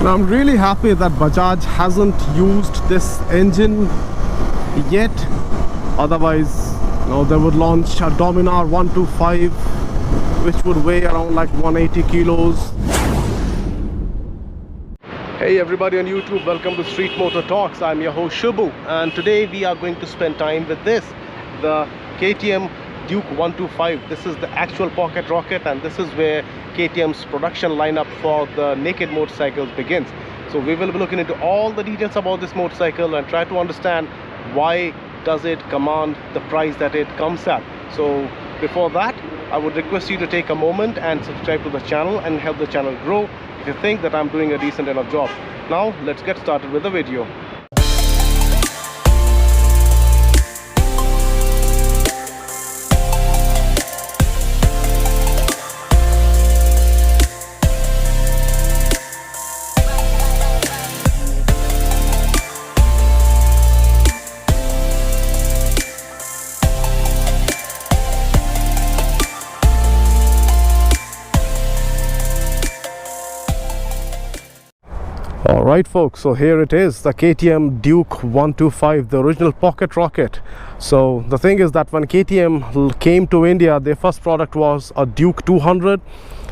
And I'm really happy that Bajaj hasn't used this engine yet. Otherwise, they would launch a Dominar 125, which would weigh around like 180 kilos. Hey everybody on YouTube, welcome to Street Motor Talks. I'm your host Shubhu, and today we are going to spend time with this, the KTM Duke 125. This is the actual pocket rocket, and this is where KTM's production lineup for the naked motorcycles begins. So we will be looking into all the details about this motorcycle and try to understand why does it command the price that it comes at. So before that, I would request you to take a moment and subscribe to the channel and help the channel grow if you think that I'm doing a decent enough job. Now let's get started with the video. Alright folks, so here it is, the KTM Duke 125, the original pocket rocket. So the thing is that when KTM came to India, their first product was a Duke 200,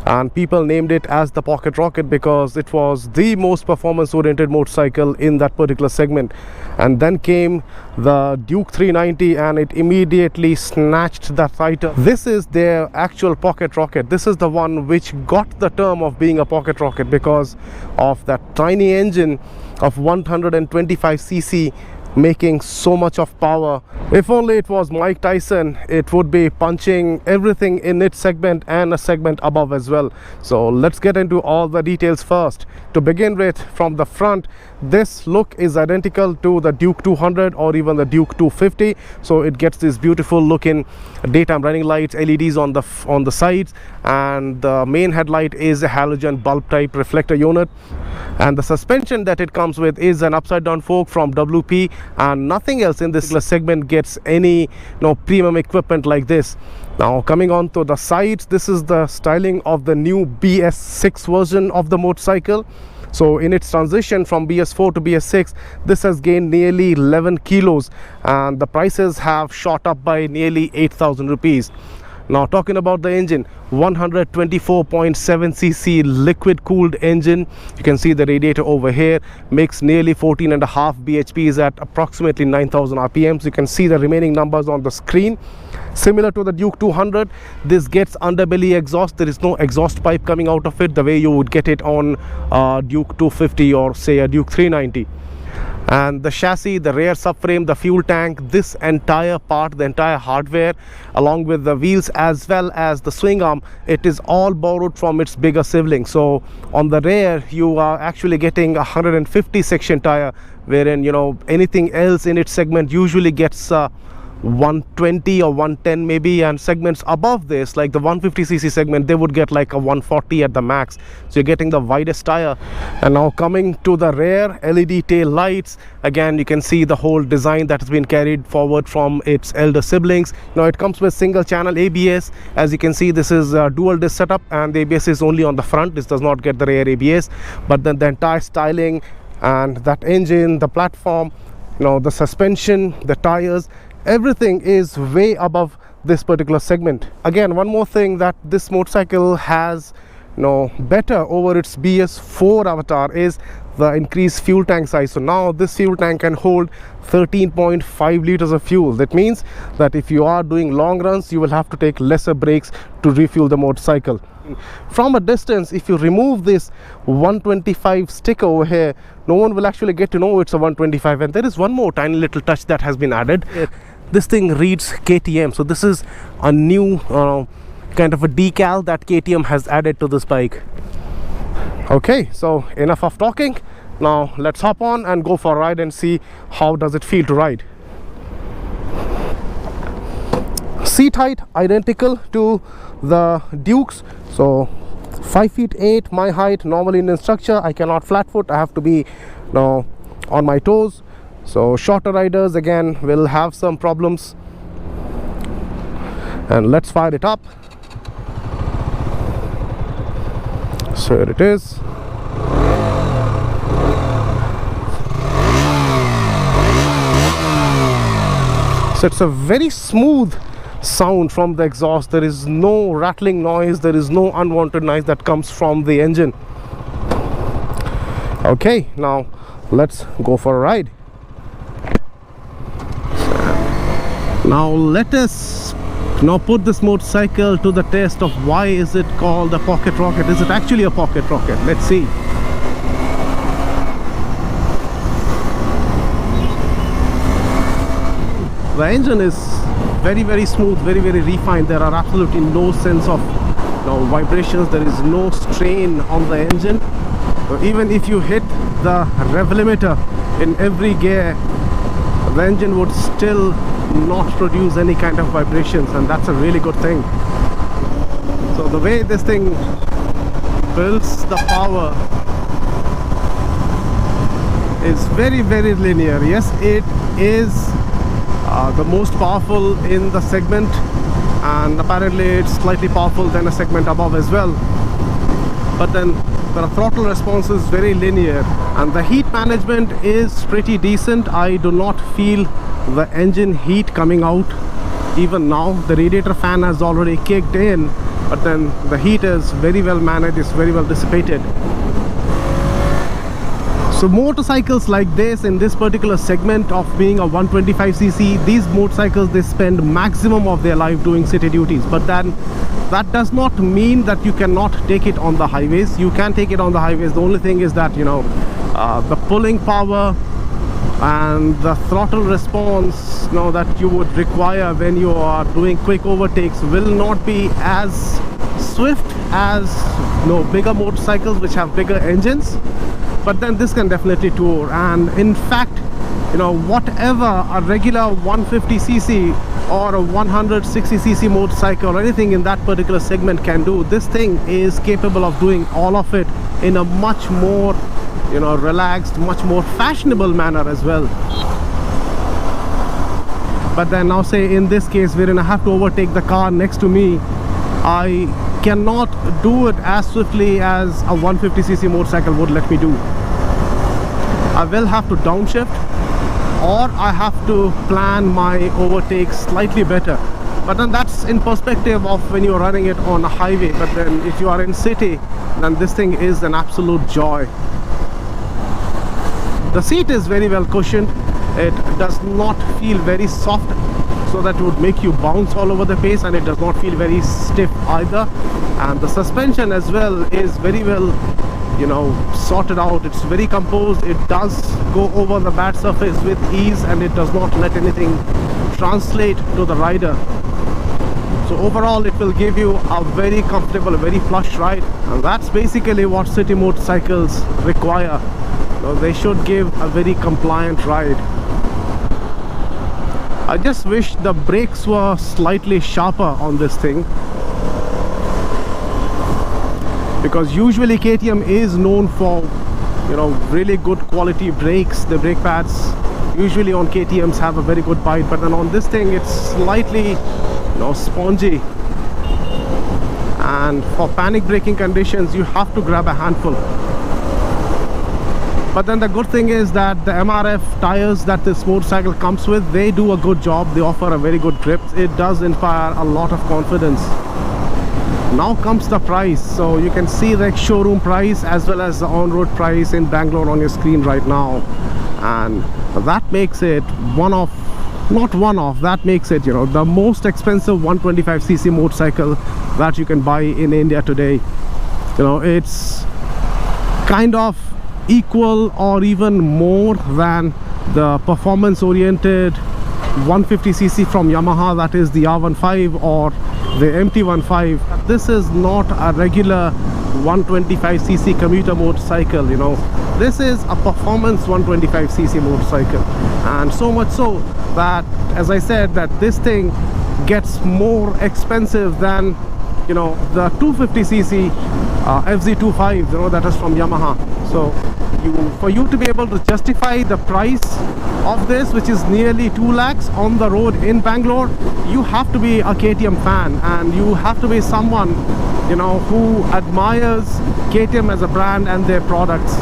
and people named it as the pocket rocket because it was the most performance oriented motorcycle in that particular segment. And then came the Duke 390 and it immediately snatched that title. This is their actual pocket rocket. This is the one which got the term of being a pocket rocket because of that tiny engine of 125cc making so much of power. If only it was Mike Tyson, it would be punching everything in its segment and a segment above as well. So let's get into all the details first. To begin with, from the front, this look is identical to the Duke 200 or even the Duke 250. So it gets this beautiful looking daytime running lights, LEDs on the sides, and the main headlight is a halogen bulb type reflector unit. And the suspension that it comes with is an upside down fork from WP, and nothing else in this segment gets any premium equipment like this. Now coming on to the sides, this is the styling of the new BS6 version of the motorcycle. So in its transition from BS4 to BS6, this has gained nearly 11 kilos and the prices have shot up by nearly 8,000 rupees. Now talking about the engine, 124.7cc liquid cooled engine. You can see the radiator over here makes nearly 14.5 bhps at approximately 9,000 rpms. You can see the remaining numbers on the screen. Similar to the Duke 200, this gets underbelly exhaust. There is no exhaust pipe coming out of it the way you would get it on Duke 250 or say a Duke 390. And the chassis, the rear subframe, the fuel tank, this entire part, the entire hardware along with the wheels as well as the swing arm, it is all borrowed from its bigger sibling. So on the rear you are actually getting a 150 section tire, wherein anything else in its segment usually gets 120 or 110 maybe, and segments above this like the 150cc segment, they would get like a 140 at the max. So you're getting the widest tire. And now coming to the rear, LED tail lights. Again, you can see the whole design that has been carried forward from its elder siblings. Now it comes with single channel ABS. As you can see, this is a dual disc setup and the ABS is only on the front. This does not get the rear ABS. But then the entire styling and that engine, the platform, the suspension, the tires, everything is way above this particular segment. Again, one more thing that this motorcycle has better over its BS4 avatar is the increased fuel tank size. So now this fuel tank can hold 13.5 liters of fuel. That means that if you are doing long runs, you will have to take lesser breaks to refuel the motorcycle. From a distance, if you remove this 125 sticker over here, no one will actually get to know it's a 125. And there is one more tiny little touch that has been added. This thing reads KTM. So this is a new kind of a decal that KTM has added to this bike. Okay, so enough of talking. Now let's hop on and go for a ride and see how does it feel to ride. Seat height identical to the Dukes. So 5'8" my height. Normally in instructor I cannot flat foot, I have to be on my toes. So shorter riders again will have some problems. And let's fire it up. So here it is. So it's a very smooth sound from the exhaust. There is no rattling noise, there is no unwanted noise that comes from the engine. Okay, now let's go for a ride. Now let us put this motorcycle to the test of why is it called a pocket rocket. Is it actually a pocket rocket? Let's see. The engine is very smooth, very refined. There are absolutely no sense of vibrations. There is no strain on the engine. So even if you hit the rev limiter in every gear, the engine would still not produce any kind of vibrations, and that's a really good thing. So the way this thing builds the power is very linear. Yes, it is the most powerful in the segment, and apparently it's slightly powerful than a segment above as well. But then the throttle response is very linear, and the heat management is pretty decent. I do not feel the engine heat coming out. Even now the radiator fan has already kicked in, but then the heat is very well managed, it's very well dissipated. So motorcycles like this, in this particular segment of being a 125cc, these motorcycles, they spend maximum of their life doing city duties. But then that does not mean that you cannot take it on the highways. You can take it on the highways. The only thing is that the pulling power and the throttle response that you would require when you are doing quick overtakes will not be as swift as bigger motorcycles which have bigger engines. But then this can definitely tour, and in fact whatever a regular 150cc or a 160cc motorcycle or anything in that particular segment can do, this thing is capable of doing all of it in a much more relaxed, much more fashionable manner as well. But then now say in this case wherein I have to overtake the car next to me, I cannot do it as swiftly as a 150cc motorcycle would let me do. I will have to downshift, or I have to plan my overtakes slightly better. But then that's in perspective of when you're running it on a highway. But then if you are in city, then this thing is an absolute joy. The seat is very well cushioned. It does not feel very soft, so that would make you bounce all over the place, and it does not feel very stiff either. And the suspension as well is very well sorted out. It's very composed. It does go over the bad surface with ease, and it does not let anything translate to the rider. So overall it will give you a very comfortable, very plush ride, and that's basically what city motorcycles require. They should give a very compliant ride. I just wish the brakes were slightly sharper on this thing, because usually KTM is known for really good quality brakes. The brake pads usually on KTMs have a very good bite, but then on this thing it's slightly spongy, and for panic braking conditions you have to grab a handful. But then the good thing is that the MRF tires that this motorcycle comes with, they do a good job. They offer a very good grip. It does inspire a lot of confidence. Now comes the price. So you can see the showroom price as well as the on-road price in Bangalore on your screen right now, and that makes it that makes it the most expensive 125cc motorcycle that you can buy in India today. It's kind of equal or even more than the performance oriented 150cc from Yamaha, that is the R15 or the MT15. This is not a regular 125cc commuter motorcycle. This is a performance 125cc motorcycle, and so much so that, as I said, that this thing gets more expensive than the 250cc FZ25 that is from Yamaha. So for you to be able to justify the price of this, which is nearly 2 lakhs on the road in Bangalore, you have to be a KTM fan, and you have to be someone who admires KTM as a brand and their products.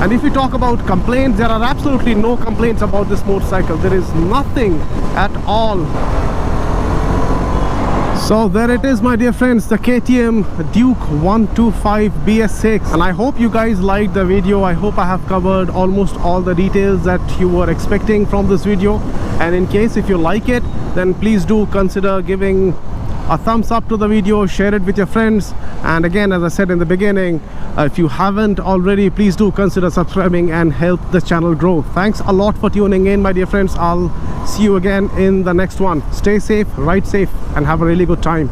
And if we talk about complaints, there are absolutely no complaints about this motorcycle. There is nothing at all. So there it is, my dear friends, the KTM Duke 125 BS6. And I hope you guys liked the video. I hope I have covered almost all the details that you were expecting from this video. And in case if you like it, then please do consider giving a thumbs up to the video, share it with your friends, and again, as I said in the beginning, if you haven't already, please do consider subscribing and help the channel grow. Thanks a lot for tuning in, my dear friends. I'll see you again in the next one. Stay safe, ride safe, and have a really good time.